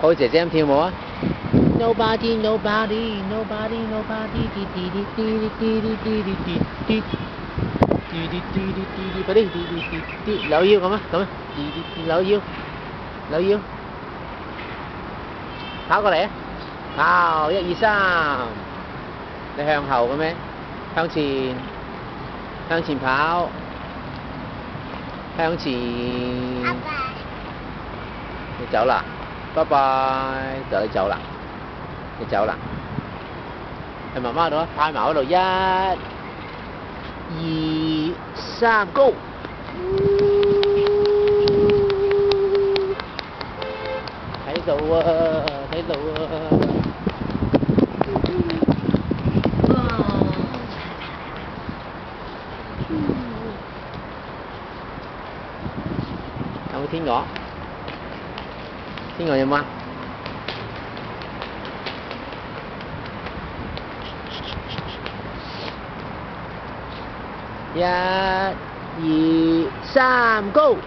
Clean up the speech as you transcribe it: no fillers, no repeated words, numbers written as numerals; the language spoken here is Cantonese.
好姐姐咁跳舞啊 ！Nobody, nobody, nobody, nobody, 滴滴滴滴滴滴滴滴滴滴。滴滴滴滴滴滴，快啲！滴滴滴滴，扭腰咁啊，咁啊！滴滴滴扭腰，扭腰，跑過嚟啊！跑，1、2、3，你向後嘅咩？向前，向前跑，向前。你走啦，拜拜，就你走啦，你走啦，去媽媽度啊，派埋嗰度1、2、3 ，Go！ 睇到啊，睇到啊！有冇天鵝？天鵝有冇啊？1、2、3 ，Go！